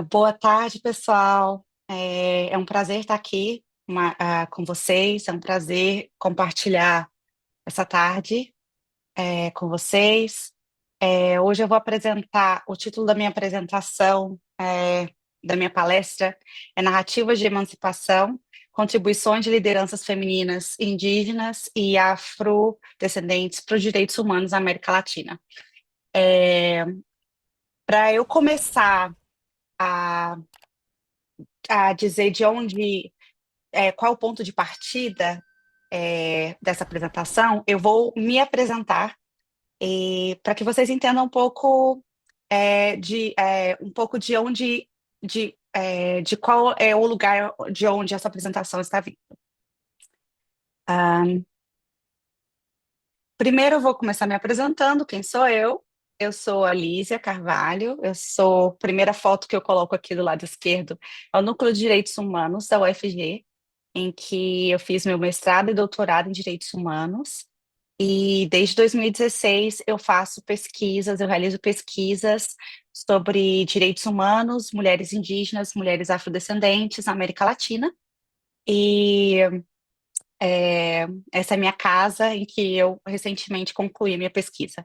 Boa tarde, pessoal. É um prazer estar aqui com vocês. É um prazer compartilhar essa tarde com vocês. Hoje eu vou apresentar o título da minha apresentação, da minha palestra, é Narrativas de Emancipação, Contribuições de Lideranças Femininas, Indígenas e Afrodescendentes para os Direitos Humanos na América Latina. Para eu começar a, a dizer de onde qual o ponto de partida dessa apresentação, eu vou me apresentar para que vocês entendam um pouco de onde, de qual é o lugar de onde essa apresentação está vindo. Ah, Primeiro eu vou começar me apresentando, quem sou eu? Eu sou a Lísia Carvalho, a primeira foto que eu coloco aqui do lado esquerdo é o Núcleo de Direitos Humanos da UFG, em que eu fiz meu mestrado e doutorado em Direitos Humanos. E desde 2016 eu realizo pesquisas sobre direitos humanos, mulheres indígenas, mulheres afrodescendentes na América Latina. E essa é a minha casa em que eu recentemente concluí a minha pesquisa.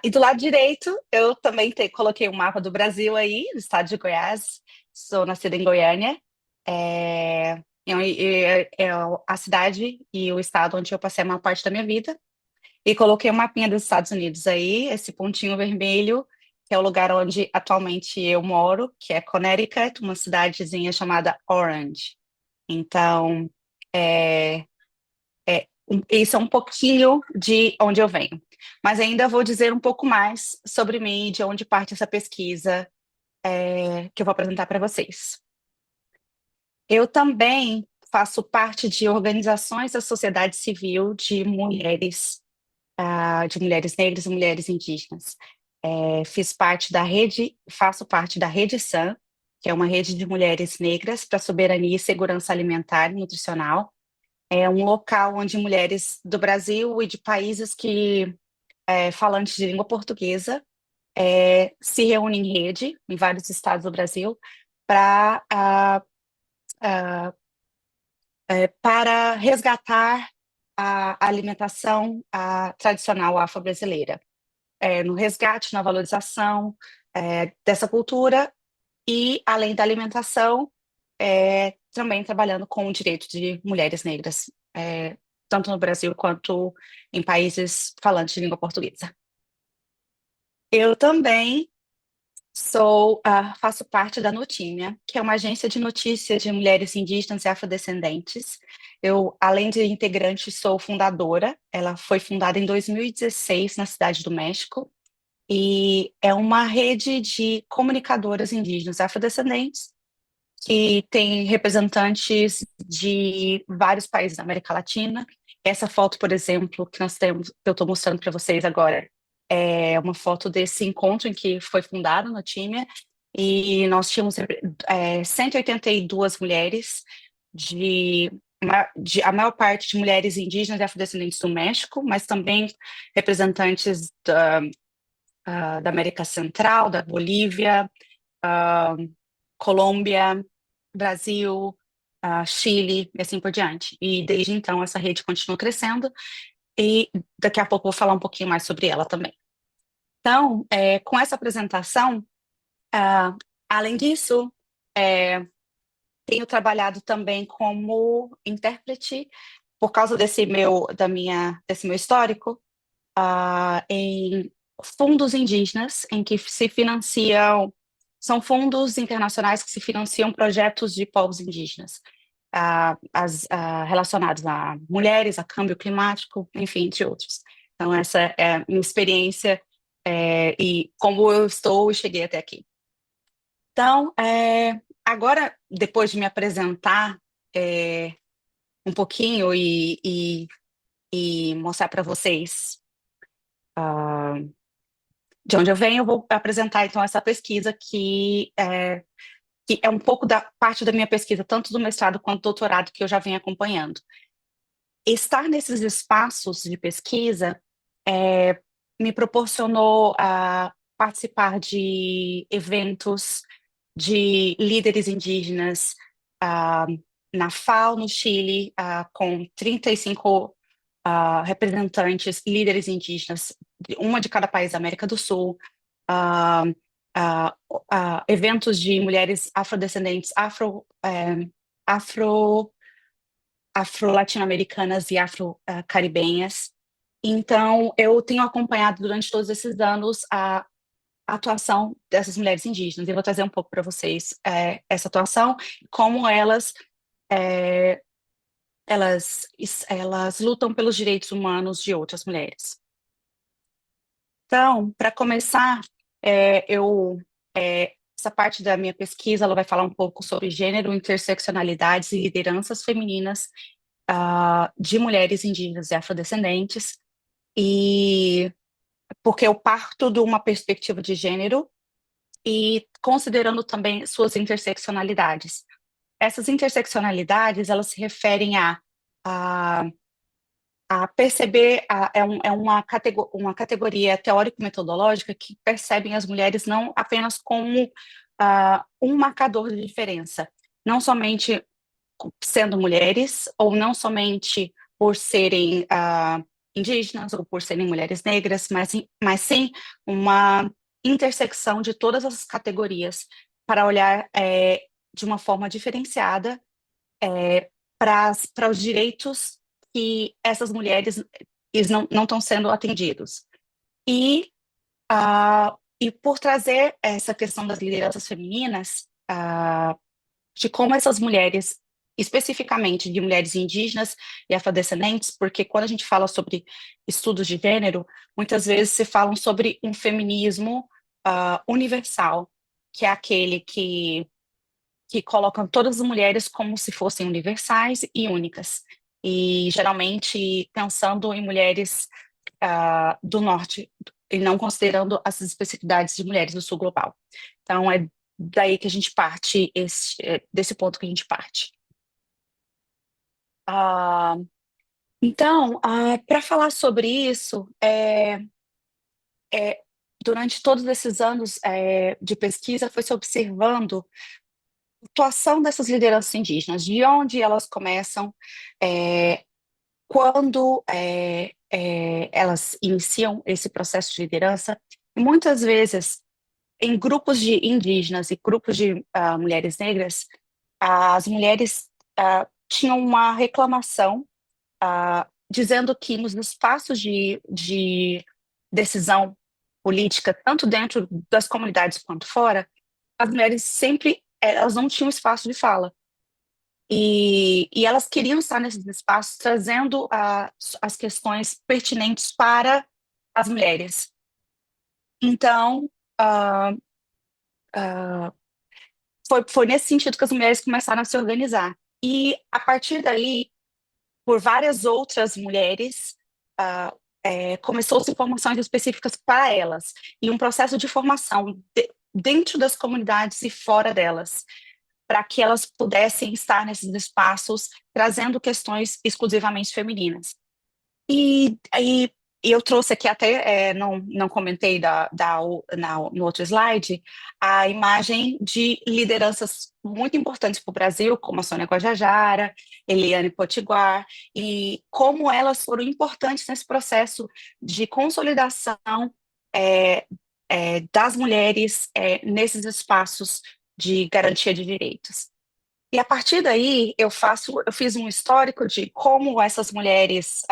E do lado direito, eu também coloquei um mapa do Brasil aí, do estado de Goiás. Sou nascida em Goiânia. É a cidade e o estado onde eu passei a maior parte da minha vida. E coloquei um mapinha dos Estados Unidos aí, esse pontinho vermelho, que é o lugar onde atualmente eu moro, que é Connecticut, uma cidadezinha chamada Orange. Então, é, isso é um pouquinho de onde eu venho. Mas ainda vou dizer um pouco mais sobre mim, de onde parte essa pesquisa, que eu vou apresentar para vocês. Eu também faço parte de organizações da sociedade civil de mulheres negras e mulheres indígenas. Faço parte da Rede SAM, que é uma rede de mulheres negras para soberania e segurança alimentar e nutricional. É um local onde mulheres do Brasil e de países falantes de língua portuguesa se reúnem em rede, em vários estados do Brasil, para para resgatar a alimentação tradicional afro-brasileira. No resgate, na valorização dessa cultura e, além da alimentação, também trabalhando com o direito de mulheres negras, tanto no Brasil quanto em países falantes de língua portuguesa. Eu também faço parte da Notímia, que é uma agência de notícias de mulheres indígenas e afrodescendentes. Eu, além de integrante, sou fundadora. Ela foi fundada em 2016 na Cidade do México e é uma rede de comunicadoras indígenas afrodescendentes que tem representantes de vários países da América Latina. Essa foto, por exemplo, que nós temos, que eu estou mostrando para vocês agora, é uma foto desse encontro em que foi fundado no time, e nós tínhamos 182 mulheres, de, a maior parte de mulheres indígenas e afrodescendentes do México, mas também representantes da América Central, da Bolívia, ah, Colômbia, Brasil, Chile e assim por diante. E desde então essa rede continua crescendo e daqui a pouco eu vou falar um pouquinho mais sobre ela também. Então, com essa apresentação, ah, além disso, tenho trabalhado também como intérprete por causa desse meu histórico, em fundos indígenas, em que se financiam, são fundos internacionais que se financiam projetos de povos indígenas, relacionados a mulheres, a câmbio climático, enfim, entre outros. Então, essa é a minha experiência, e como eu estou e cheguei até aqui. Então, agora, depois de me apresentar um pouquinho e mostrar para vocês de onde eu venho, eu vou apresentar então essa pesquisa que é um pouco da parte da minha pesquisa, tanto do mestrado quanto do doutorado, que eu já venho acompanhando. Estar nesses espaços de pesquisa me proporcionou participar de eventos de líderes indígenas ah, na FAO, no Chile, com 35 representantes, líderes indígenas, uma de cada país da América do Sul, ah, eventos de mulheres afrodescendentes, afro, afro-latino-americanas e afro-caribenhas. Então, eu tenho acompanhado durante todos esses anos a atuação dessas mulheres indígenas. Eu vou trazer um pouco para vocês essa atuação, como é, elas lutam pelos direitos humanos de outras mulheres. Então, para começar, essa parte da minha pesquisa, ela vai falar um pouco sobre gênero, interseccionalidades e lideranças femininas de mulheres indígenas e afrodescendentes, e porque eu parto de uma perspectiva de gênero e considerando também suas interseccionalidades. Essas interseccionalidades, elas se referem a, a perceber, uma categoria teórico-metodológica que percebem as mulheres não apenas como um marcador de diferença, não somente sendo mulheres, ou não somente por serem indígenas ou por serem mulheres negras, mas sim uma intersecção de todas as categorias para olhar de uma forma diferenciada para os direitos que essas mulheres eles não estão sendo atendidos. E por trazer essa questão das lideranças femininas, de como essas mulheres, especificamente de mulheres indígenas e afrodescendentes, porque quando a gente fala sobre estudos de gênero, muitas vezes se falam sobre um feminismo universal, que é aquele que colocam todas as mulheres como se fossem universais e únicas, e geralmente pensando em mulheres do norte, e não considerando as especificidades de mulheres do sul global. Então, é daí que a gente parte, desse ponto que a gente parte. Ah, então, para falar sobre isso, é, durante todos esses anos de pesquisa, foi se observando a atuação dessas lideranças indígenas, de onde elas começam, é, quando elas iniciam esse processo de liderança, e muitas vezes em grupos de indígenas e grupos de mulheres negras, as mulheres tinham uma reclamação dizendo que nos espaços de decisão política, tanto dentro das comunidades quanto fora, as mulheres sempre elas não tinham espaço de fala. E elas queriam estar nesses espaços trazendo as questões pertinentes para as mulheres. Então, ah, ah, foi nesse sentido que as mulheres começaram a se organizar. E, a partir dali, por várias outras mulheres, começou-se formações específicas para elas, e um processo de formação dentro das comunidades e fora delas, para que elas pudessem estar nesses espaços trazendo questões exclusivamente femininas. E eu trouxe aqui até, não comentei no outro slide, a imagem de lideranças muito importantes para o Brasil, como a Sônia Guajajara, Eliane Potiguar, e como elas foram importantes nesse processo de consolidação é, das mulheres nesses espaços de garantia de direitos. E a partir daí eu fiz um histórico de como essas mulheres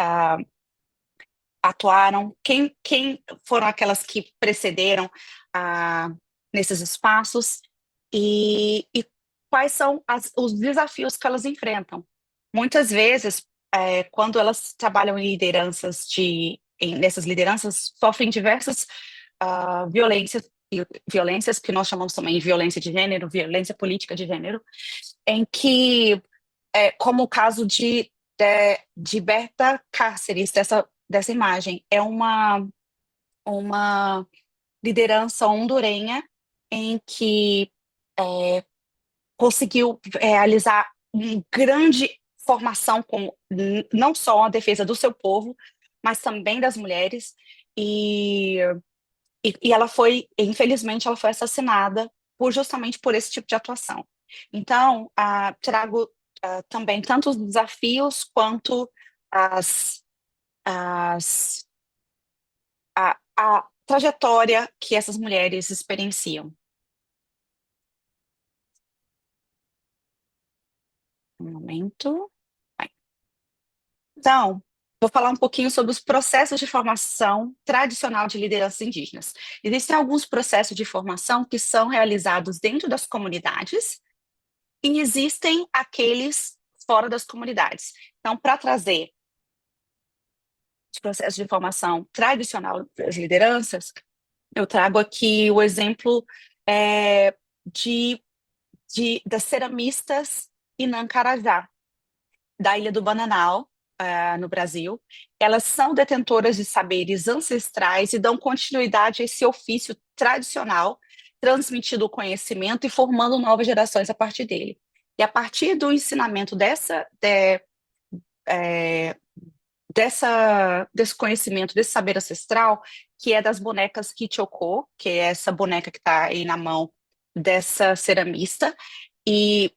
atuaram, quem foram aquelas que precederam ah, nesses espaços e quais são os desafios que elas enfrentam. Muitas vezes, quando elas trabalham em nessas lideranças, sofrem diversas violências, e violências que nós chamamos também de violência de gênero, violência política de gênero, em que, como o caso de Berta Cáceres, dessa imagem. É uma liderança hondurenha em que conseguiu realizar uma grande formação com não só a defesa do seu povo, mas também das mulheres. E ela infelizmente, ela foi assassinada justamente por esse tipo de atuação. Então, trago também tanto os desafios quanto as, as, a trajetória que essas mulheres experienciam. Um momento. Vai. Então, vou falar um pouquinho sobre os processos de formação tradicional de lideranças indígenas. Existem alguns processos de formação que são realizados dentro das comunidades e existem aqueles fora das comunidades. Então, para trazer os processos de formação tradicional das lideranças, eu trago aqui o exemplo é, de, das ceramistas Inã Carajá, da Ilha do Bananal, no Brasil. Elas são detentoras de saberes ancestrais e dão continuidade a esse ofício tradicional, transmitindo o conhecimento e formando novas gerações a partir dele. E a partir do ensinamento é, desse conhecimento, desse saber ancestral, que é das bonecas Kitchoko, que é essa boneca que está aí na mão dessa ceramista, e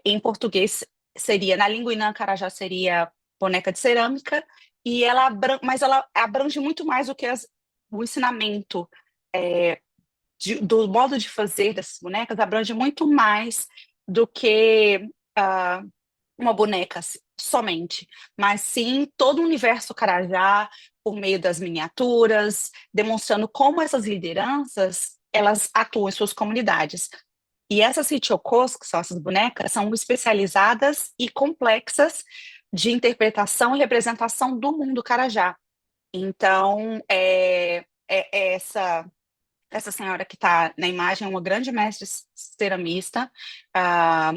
em português seria, na língua Inã Carajá seria boneca de cerâmica, e mas ela abrange muito mais do que o ensinamento do modo de fazer dessas bonecas, abrange muito mais do que ah, uma boneca somente, mas sim todo o universo Carajá por meio das miniaturas, demonstrando como essas lideranças elas atuam em suas comunidades. E essas Hichokos, que são essas bonecas, são especializadas e complexas de interpretação e representação do mundo Carajá. Então, essa senhora que está na imagem é uma grande mestre ceramista, ah,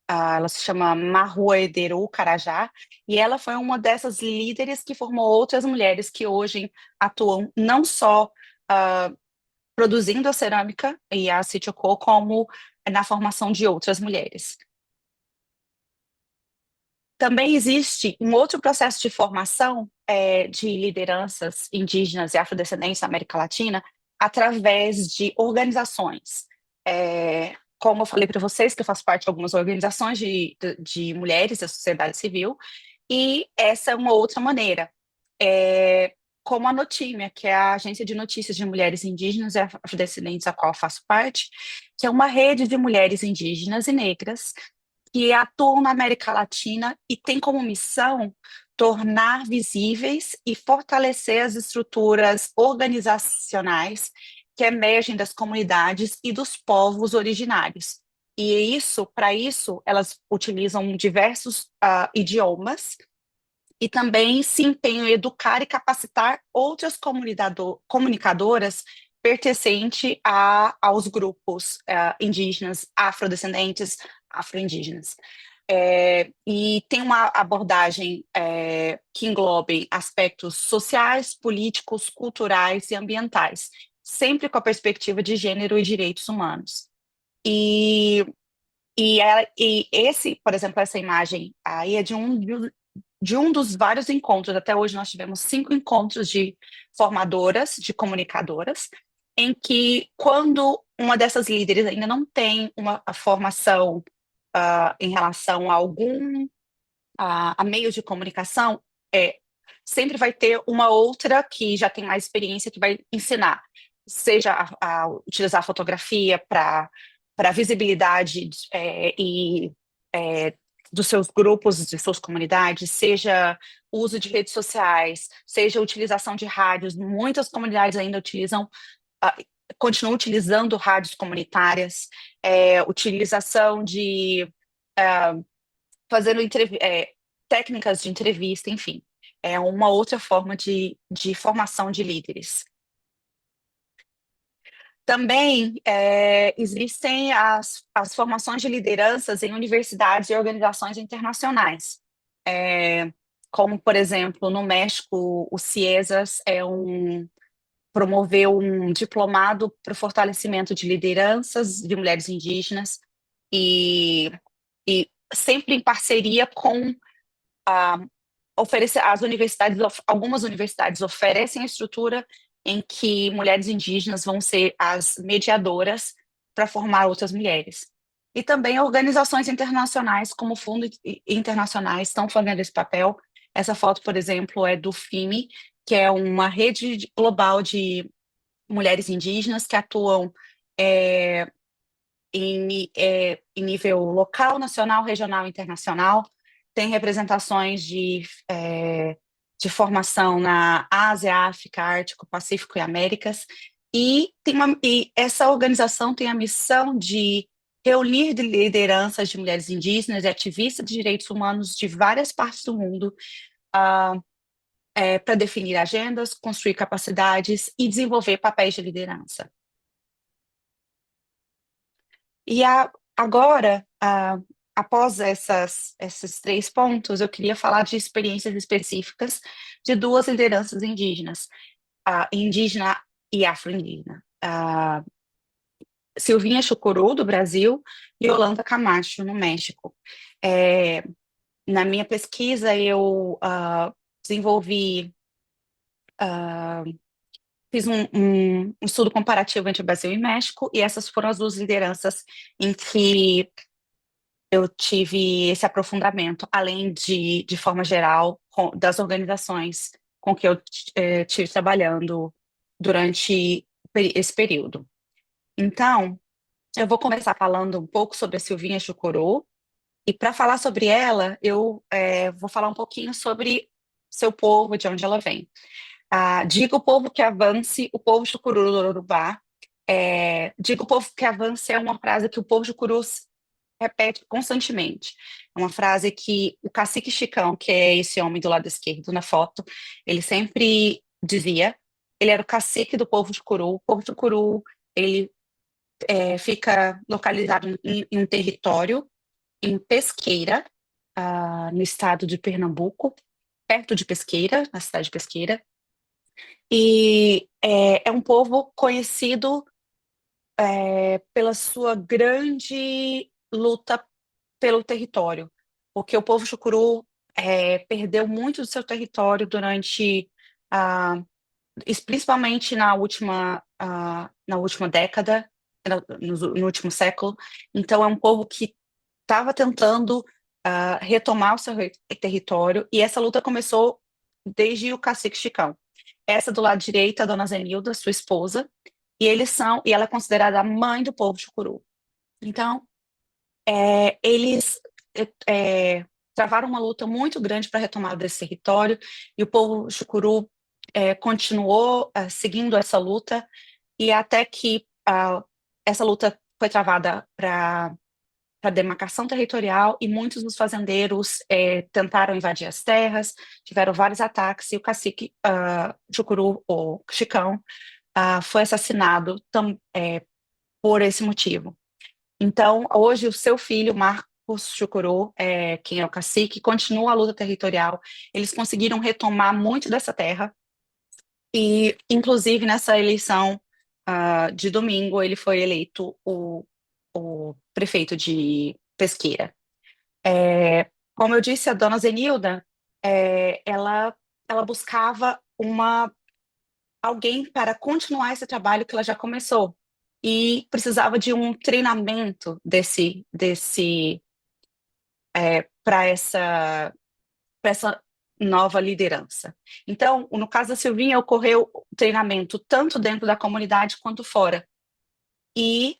ela se chama Marrua Ederu Carajá, e ela foi uma dessas líderes que formou outras mulheres que hoje atuam não só produzindo a cerâmica e a Sitioko, como na formação de outras mulheres. Também existe um outro processo de formação de lideranças indígenas e afrodescendentes na América Latina através de organizações. Como eu falei para vocês, que eu faço parte de algumas organizações de mulheres da sociedade civil, e essa é uma outra maneira. Como a Notímia, que é a agência de notícias de mulheres indígenas e afrodescendentes, a qual eu faço parte, que é uma rede de mulheres indígenas e negras que atuam na América Latina e tem como missão tornar visíveis e fortalecer as estruturas organizacionais que emergem das comunidades e dos povos originários. E para isso, elas utilizam diversos idiomas e também se empenham em educar e capacitar outras comunicadoras pertencentes aos grupos indígenas, afrodescendentes, afro-indígenas. E tem uma abordagem que englobe aspectos sociais, políticos, culturais e ambientais, sempre com a perspectiva de gênero e direitos humanos. E, por exemplo, essa imagem aí é de um dos vários encontros. Até hoje nós tivemos 5 encontros de formadoras, de comunicadoras, em que quando uma dessas líderes ainda não tem uma formação em relação a a meios de comunicação, sempre vai ter uma outra que já tem mais experiência que vai ensinar, seja a utilizar a fotografia para visibilidade dos seus grupos, de suas comunidades, seja o uso de redes sociais, seja a utilização de rádios. Muitas comunidades ainda ah, continuam utilizando rádios comunitárias, utilização de fazendo técnicas de entrevista, enfim. É uma outra forma de formação de líderes. Também existem as formações de lideranças em universidades e organizações internacionais. Como, por exemplo, no México, o CIESAS promoveu um diplomado para o fortalecimento de lideranças de mulheres indígenas e, e sempre em parceria com as universidades. Algumas universidades oferecem a estrutura em que mulheres indígenas vão ser as mediadoras para formar outras mulheres. E também organizações internacionais, como fundos internacionais, estão fazendo esse papel. Essa foto, por exemplo, é do FIME, que é uma rede global de mulheres indígenas que atuam é, em nível local, nacional, regional e internacional. Tem representações de formação na Ásia, África, Ártico, Pacífico e Américas. E essa organização tem a missão de reunir lideranças de mulheres indígenas e ativistas de direitos humanos de várias partes do mundo para definir agendas, construir capacidades e desenvolver papéis de liderança. Agora, após esses 3 pontos, eu queria falar de experiências específicas de 2 lideranças indígenas, indígena e afro-indígena. Silvinha Chucuru, do Brasil, e Yolanda Camacho, no México. Na minha pesquisa, eu desenvolvi, fiz um estudo comparativo entre Brasil e México, e essas foram as 2 lideranças em que eu tive esse aprofundamento, além de forma geral, das organizações com que eu tive trabalhando durante esse período. Então, eu vou começar falando um pouco sobre a Silvinha Chucuru, e para falar sobre ela, eu vou falar um pouquinho sobre seu povo, de onde ela vem. Diga o povo que avance, o povo Chucuru do Urubá. Diga o povo que avance é uma frase que o povo Chucuru repete constantemente. É uma frase que o cacique Chicão, que é esse homem do lado esquerdo na foto, ele sempre dizia. Ele era o cacique do povo Chucuru. O povo Chucuru, ele fica localizado em um território, em Pesqueira, no estado de Pernambuco, perto de Pesqueira, na cidade de Pesqueira. E é um povo conhecido pela sua grande luta pelo território, porque o povo chucuru perdeu muito do seu território durante, ah, principalmente na última década, no último século. Então, é um povo que estava tentando retomar o seu território, e essa luta começou desde o cacique Chicão. Essa do lado direito, a dona Zenilda, sua esposa, e ela é considerada a mãe do povo chucuru. Então, eles travaram uma luta muito grande para a retomada desse território, e o povo chucuru continuou seguindo essa luta, e até que essa luta foi travada para demarcação territorial, e muitos dos fazendeiros tentaram invadir as terras, tiveram vários ataques, e o cacique chucuru, ou Chicão, foi assassinado por esse motivo. Então, hoje, o seu filho, Marcos Chucuru, quem é o cacique, continua a luta territorial. Eles conseguiram retomar muito dessa terra, e, inclusive, nessa eleição de domingo, ele foi eleito o prefeito de Pesqueira. Como eu disse, a dona Zenilda, ela buscava alguém para continuar esse trabalho que ela já começou, e precisava de um treinamento para essa nova liderança. Então, no caso da Silvinha, ocorreu treinamento tanto dentro da comunidade quanto fora. E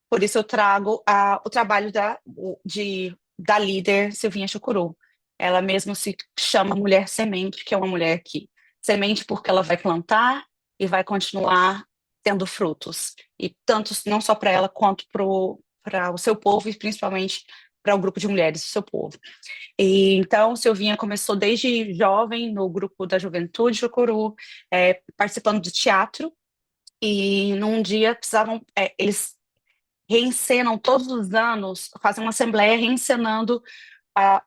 por isso eu trago o trabalho da líder Silvinha Chucuru. Ela mesma se chama Mulher Semente, que é uma mulher que semente porque ela vai plantar e vai continuar tendo frutos. E tanto não só para ela, quanto para o seu povo, e principalmente para o grupo de mulheres do seu povo. E então, Silvinha começou desde jovem no grupo da Juventude Chucuru, participando de teatro, e num dia eles reencenam todos os anos, fazem uma assembleia reencenando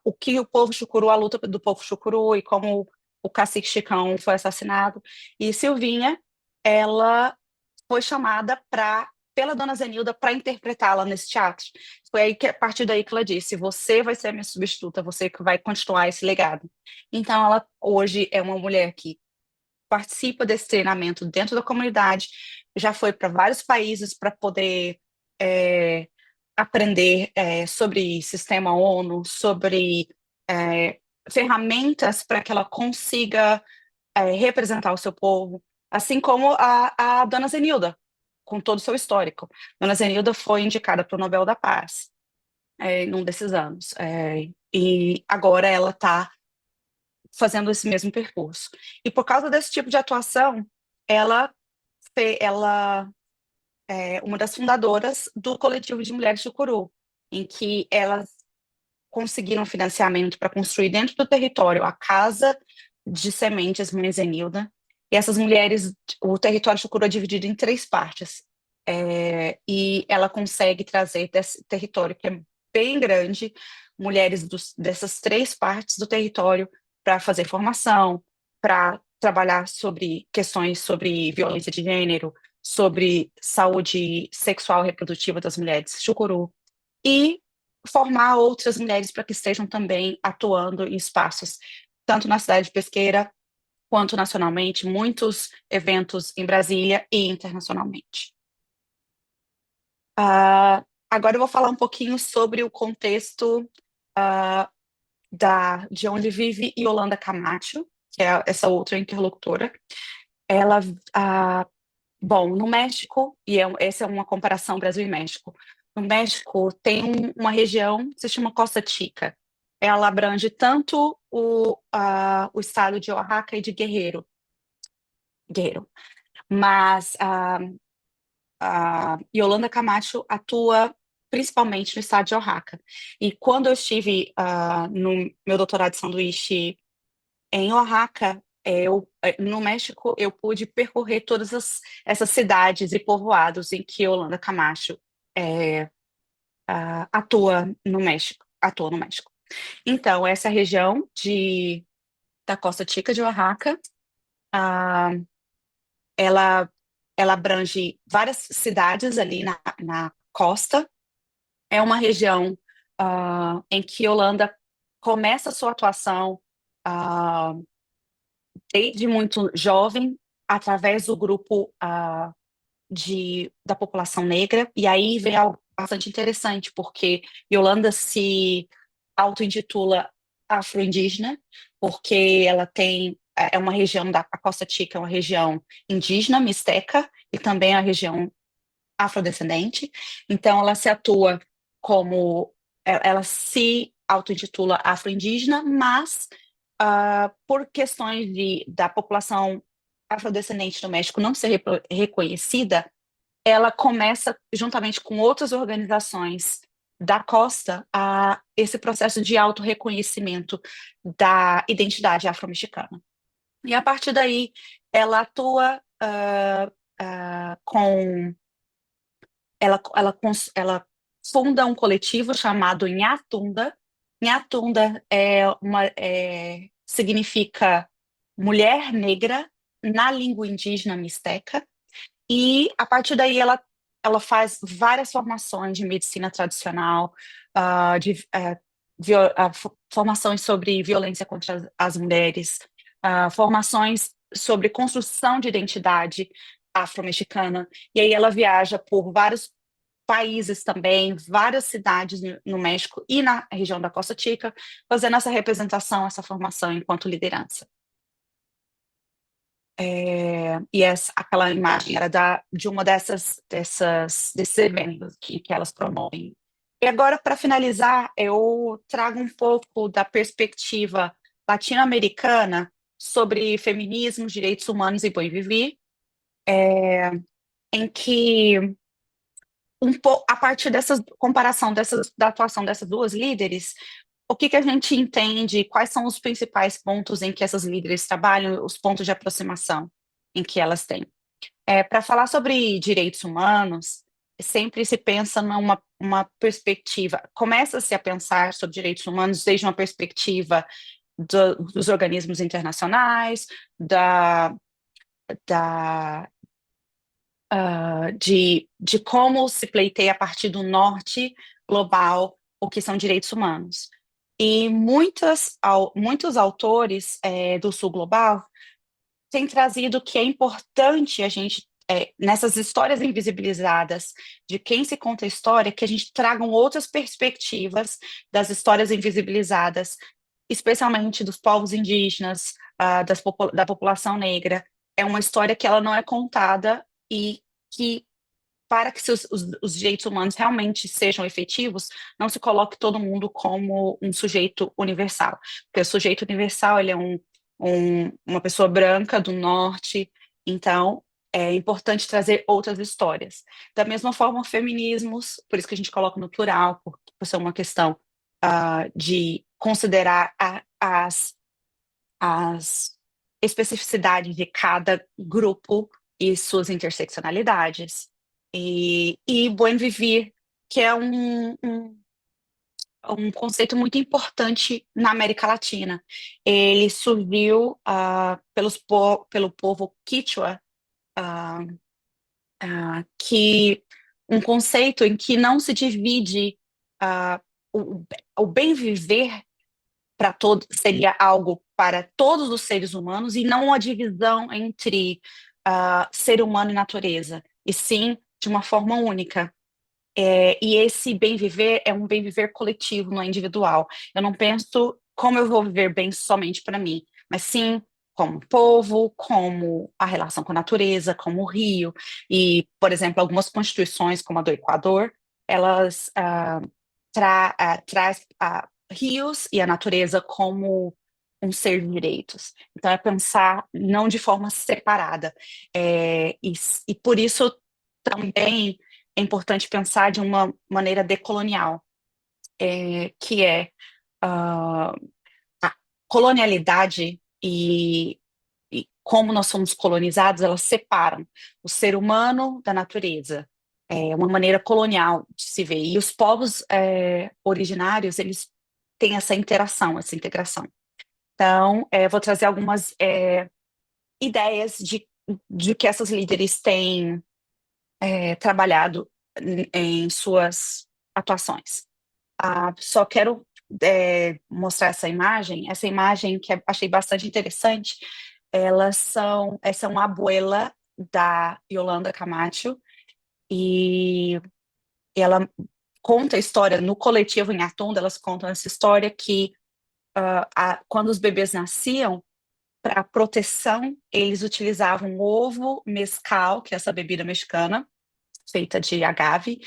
o que o povo chucuru, a luta do povo chucuru, e como o cacique Chicão foi assassinado. E Silvinha, ela foi chamada pela dona Zenilda para interpretá-la nesse teatro. Foi a partir daí que ela disse: você vai ser a minha substituta, você que vai continuar esse legado. Então, ela hoje é uma mulher que participa desse treinamento dentro da comunidade, já foi para vários países para poder é, aprender sobre sistema ONU, sobre é, ferramentas para que ela consiga representar o seu povo, assim como a Dona Zenilda, com todo o seu histórico. Dona Zenilda foi indicada para o Nobel da Paz num desses anos, e agora ela está fazendo esse mesmo percurso. E por causa desse tipo de atuação, ela, ela é uma das fundadoras do Coletivo de Mulheres de Curu, em que elas conseguiram financiamento para construir dentro do território a Casa de Sementes Mãe Zenilda. E essas mulheres, o território de Curu é dividido em três partes. E ela consegue trazer desse território, que é bem grande, mulheres dessas três partes do território para fazer formação, para trabalhar sobre questões sobre violência de gênero, sobre saúde sexual e reprodutiva das mulheres chucuru, e formar outras mulheres para que estejam também atuando em espaços, tanto na cidade de Pesqueira, quanto nacionalmente, muitos eventos em Brasília e internacionalmente. Agora eu vou falar um pouquinho sobre o contexto ah, de onde vive Yolanda Camacho, que é essa outra interlocutora. Ela, ah, bom, no México, essa é uma comparação Brasil e México. No México tem uma região que se chama Costa Chica. Ela abrange tanto o estado de Oaxaca e de Guerrero. Mas a Yolanda Camacho atua principalmente no estado de Oaxaca. E quando eu estive no meu doutorado de sanduíche em Oaxaca, no México, eu pude percorrer todas essas cidades e povoados em que Yolanda Camacho é, atua no México. Atua no México. Então, essa região da Costa Chica de Oaxaca, ah, ela, ela abrange várias cidades ali na costa. É uma região em que Yolanda começa a sua atuação ah, desde muito jovem, através do grupo da população negra, e aí vem algo bastante interessante, porque Yolanda se auto-intitula afro-indígena, porque ela é uma região a Costa Chica é uma região indígena, mixteca, e também é uma região afrodescendente, então ela se atua ela se auto-intitula afro-indígena, mas por questões da população afrodescendente do México não ser reconhecida, ela começa, juntamente com outras organizações da costa, esse processo de autorreconhecimento da identidade afro-mexicana. E a partir daí, ela atua com. Ela funda um coletivo chamado Nhatunda. Nhatunda significa mulher negra na língua indígena mixteca, e a partir daí ela faz várias formações de medicina tradicional, formações sobre violência contra as mulheres, formações sobre construção de identidade afro-mexicana. E aí ela viaja por vários países também, várias cidades no México e na região da Costa Chica, fazendo essa representação, essa formação enquanto liderança. E aquela imagem era de uma desses eventos que elas promovem. E agora, para finalizar, eu trago um pouco da perspectiva latino-americana sobre feminismo, direitos humanos e bem viver, em que a partir dessa comparação da atuação dessas duas líderes, o que a gente entende, quais são os principais pontos em que essas líderes trabalham, os pontos de aproximação em que elas têm. Para falar sobre direitos humanos, sempre se pensa numa uma perspectiva, começa-se a pensar sobre direitos humanos desde uma perspectiva dos organismos internacionais, da, de como se pleiteia a partir do norte global o que são direitos humanos. E muitos autores do sul global têm trazido que é importante a gente nessas histórias invisibilizadas de quem se conta a história, que a gente tragam outras perspectivas das histórias invisibilizadas, especialmente dos povos indígenas, da população negra. É uma história que ela não é contada e que, para que os direitos humanos realmente sejam efetivos, não se coloque todo mundo como um sujeito universal. Porque o sujeito universal, ele é uma pessoa branca do norte, então é importante trazer outras histórias. Da mesma forma, feminismos, por isso que a gente coloca no plural, por ser uma questão de considerar as especificidades de cada grupo e suas interseccionalidades. E Buen Vivir, que é um conceito muito importante na América Latina. Ele surgiu pelo povo Quichua, ah, que um conceito em que não se divide ah, o, o bem viver para todos seria algo para todos os seres humanos e não uma divisão entre ser humano e natureza, e sim de uma forma única. E esse bem viver é um bem viver coletivo, não é individual. Eu não penso como eu vou viver bem somente para mim, mas sim como povo, como a relação com a natureza, como o rio. E, por exemplo, algumas constituições, como a do Equador, elas traz rios e a natureza como um ser de direitos. Então, é pensar não de forma separada. E por isso também é importante pensar de uma maneira decolonial, que é ah, a colonialidade e como nós somos colonizados, elas separam o ser humano da natureza. É uma maneira colonial de se ver. E os povos originários, eles têm essa interação, essa integração. Então, vou trazer algumas ideias de que essas líderes têm trabalhado em suas atuações. Só quero mostrar essa imagem que achei bastante interessante. Essa é uma abuela da Yolanda Camacho, e ela conta a história no coletivo em Atunda, elas contam essa história que quando os bebês nasciam, para proteção, eles utilizavam ovo mescal, que é essa bebida mexicana, feita de agave,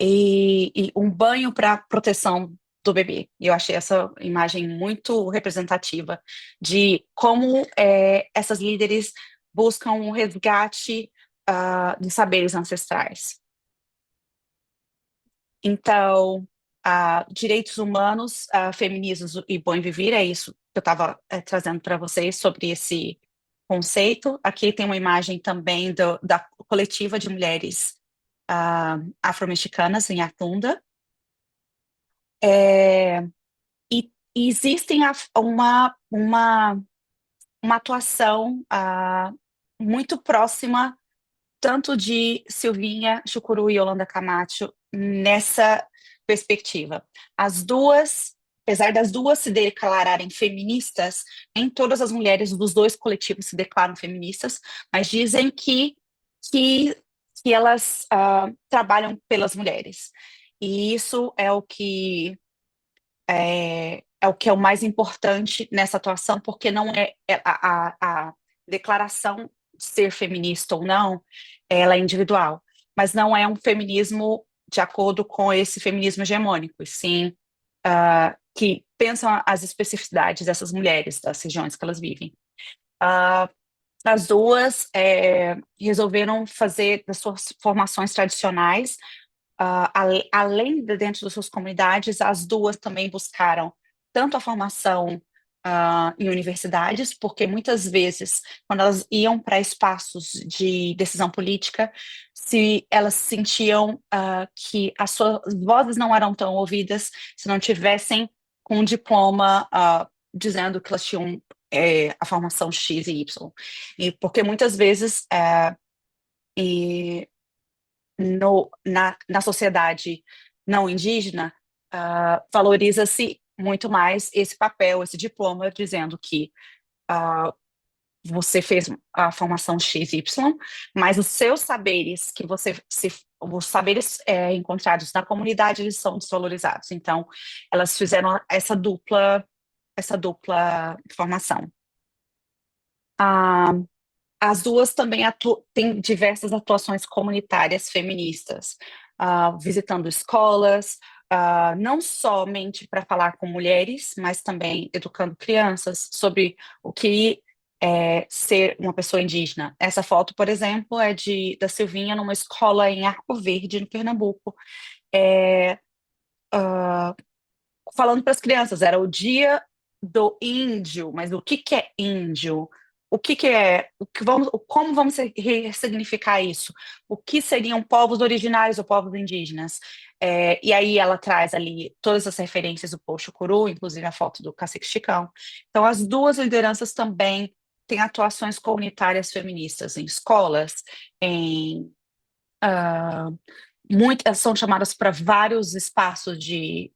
e um banho para proteção do bebê. E eu achei essa imagem muito representativa de como essas líderes buscam um resgate de saberes ancestrais. Então, direitos humanos, feminismos e bom viver, é isso que eu estava trazendo para vocês sobre esse conceito. Aqui tem uma imagem também da coletiva de mulheres afro-mexicanas em Atunda. E existem uma atuação muito próxima tanto de Silvinha Chucuru e Yolanda Camacho nessa perspectiva. As duas, apesar das duas se declararem feministas, nem todas as mulheres dos dois coletivos se declaram feministas, mas dizem que, que elas trabalham pelas mulheres. E isso é o que é o mais importante nessa atuação, porque não a declaração de ser feminista ou não, ela é individual, mas não é um feminismo de acordo com esse feminismo hegemônico, e sim que pensam as especificidades dessas mulheres, das regiões que elas vivem. Ah, as duas resolveram fazer das suas formações tradicionais, além de dentro das suas comunidades, as duas também buscaram tanto a formação em universidades, porque muitas vezes, quando elas iam para espaços de decisão política, se elas sentiam que as suas vozes não eram tão ouvidas se não tivessem com um diploma dizendo que elas tinham a formação X e Y. E porque muitas vezes e na sociedade não indígena, valoriza-se muito mais esse papel, esse diploma, dizendo que você fez a formação XY, mas os seus saberes que os saberes encontrados na comunidade, eles são desvalorizados. Então, elas fizeram essa dupla formação. Ah, as duas também têm diversas atuações comunitárias feministas, visitando escolas, não somente para falar com mulheres, mas também educando crianças sobre o que é ser uma pessoa indígena. Essa foto, por exemplo, é da Silvinha numa escola em Arco Verde, no Pernambuco. É, falando para as crianças, era o dia do índio, mas o que que é índio? O que que é, como vamos ressignificar isso? O que seriam povos originários ou povos indígenas? E aí ela traz ali todas as referências do Povo Chucuru, inclusive a foto do Cacique Chicão. Então, as duas lideranças também têm atuações comunitárias feministas em escolas, em ah, muitas são chamadas para vários espaços de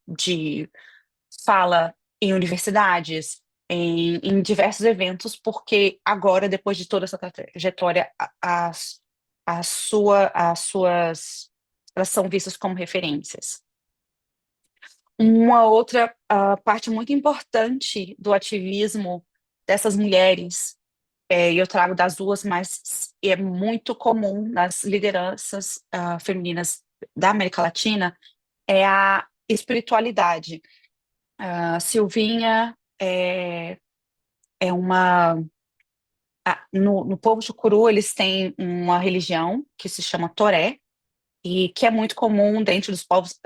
fala em universidades, em diversos eventos, porque agora, depois de toda essa trajetória, as suas elas são vistas como referências. Uma outra parte muito importante do ativismo dessas mulheres, e eu trago das duas, mas é muito comum nas lideranças femininas da América Latina, é a espiritualidade. A Silvinha é uma. No povo chucuru, eles têm uma religião que se chama Toré, e que é muito comum dentro dos povos,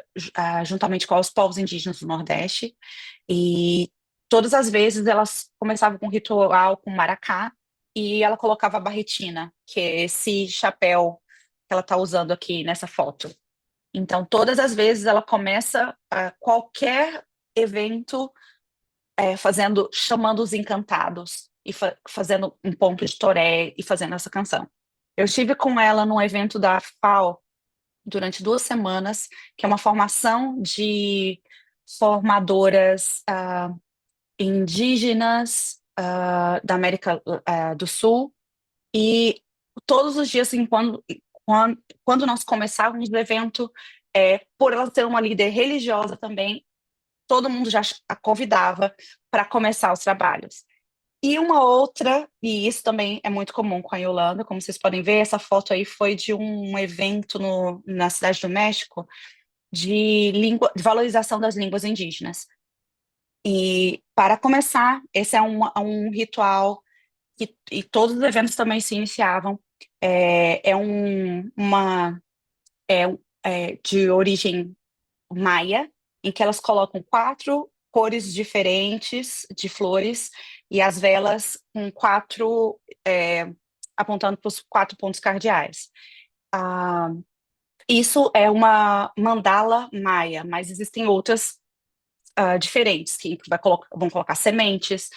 juntamente com os povos indígenas do Nordeste. E todas as vezes elas começavam com um ritual com maracá, e ela colocava a barretina, que é esse chapéu que ela está usando aqui nessa foto. Então, todas as vezes ela começa qualquer evento chamando os encantados e fazendo um ponto de toré e fazendo essa canção. Eu estive com ela num evento da FAO durante 2 semanas, que é uma formação de formadoras indígenas da América do Sul, e todos os dias, assim, quando nós começávamos o evento, por ela ser uma líder religiosa também, todo mundo já a convidava para começar os trabalhos. E uma outra, e isso também é muito comum com a Yolanda, como vocês podem ver, essa foto aí foi de um evento na Cidade do México de valorização das línguas indígenas. E, para começar, esse é um ritual e todos os eventos também se iniciavam. De origem maia, em que elas colocam 4 cores diferentes de flores e as velas com apontando para os 4 pontos cardeais. Ah, isso é uma mandala maia, mas existem outras diferentes, que vão colocar sementes,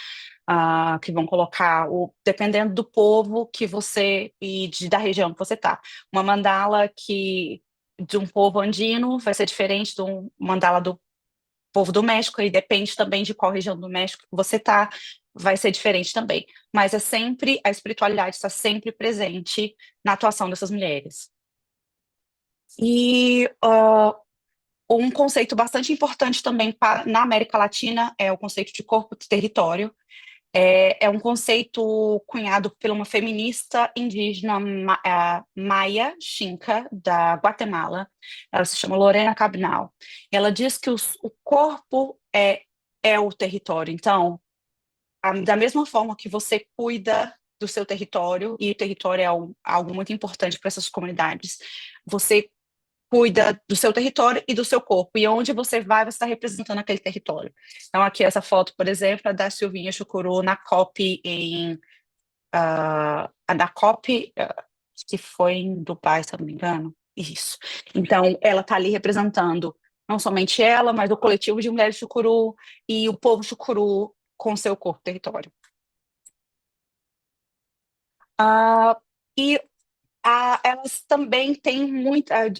que vão colocar, dependendo do povo que você da região que você está. Uma mandala de um povo andino vai ser diferente de um mandala do povo do México, e depende também de qual região do México você está, vai ser diferente também. Mas a espiritualidade está sempre presente na atuação dessas mulheres. E um conceito bastante importante também na América Latina é o conceito de corpo-território. É um conceito cunhado por uma feminista indígena maia Xinca, da Guatemala. Ela se chama Lorena Cabral. Ela diz que o corpo é o território. Então, da mesma forma que você cuida do seu território, e o território é algo muito importante para essas comunidades, você cuida do seu território e do seu corpo, e onde você vai, você está representando aquele território. Então, aqui essa foto, por exemplo, é da Silvinha Chucuru na COP na COP, que foi em Dubai, se eu não me engano. Isso. Então, ela está ali representando não somente ela, mas o coletivo de mulheres Chucuru e o povo Chucuru com seu corpo território. Ah, e elas também têm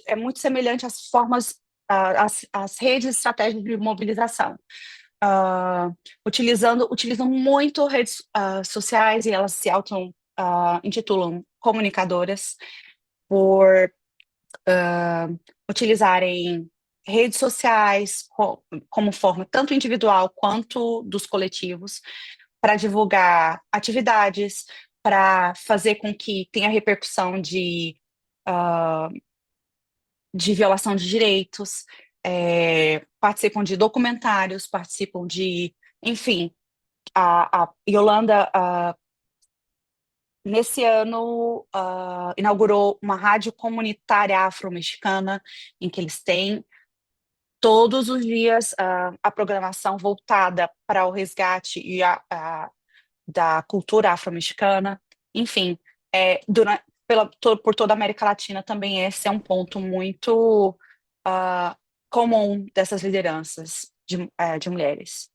é muito semelhante às formas, às redes estratégicas de mobilização. ah, utilizam muito redes sociais e elas se intitulam comunicadoras por utilizarem redes sociais como forma tanto individual quanto dos coletivos para divulgar atividades, para fazer com que tenha repercussão ah, de violação de direitos, participam de documentários, participam de, enfim, a Yolanda, nesse ano, inaugurou uma rádio comunitária afro-mexicana, em que eles têm todos os dias a programação voltada para o resgate da cultura afro-mexicana. Enfim, por toda a América Latina também esse é um ponto muito comum dessas lideranças de mulheres.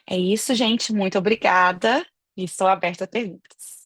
É isso, gente. Muito obrigada e estou aberta a perguntas.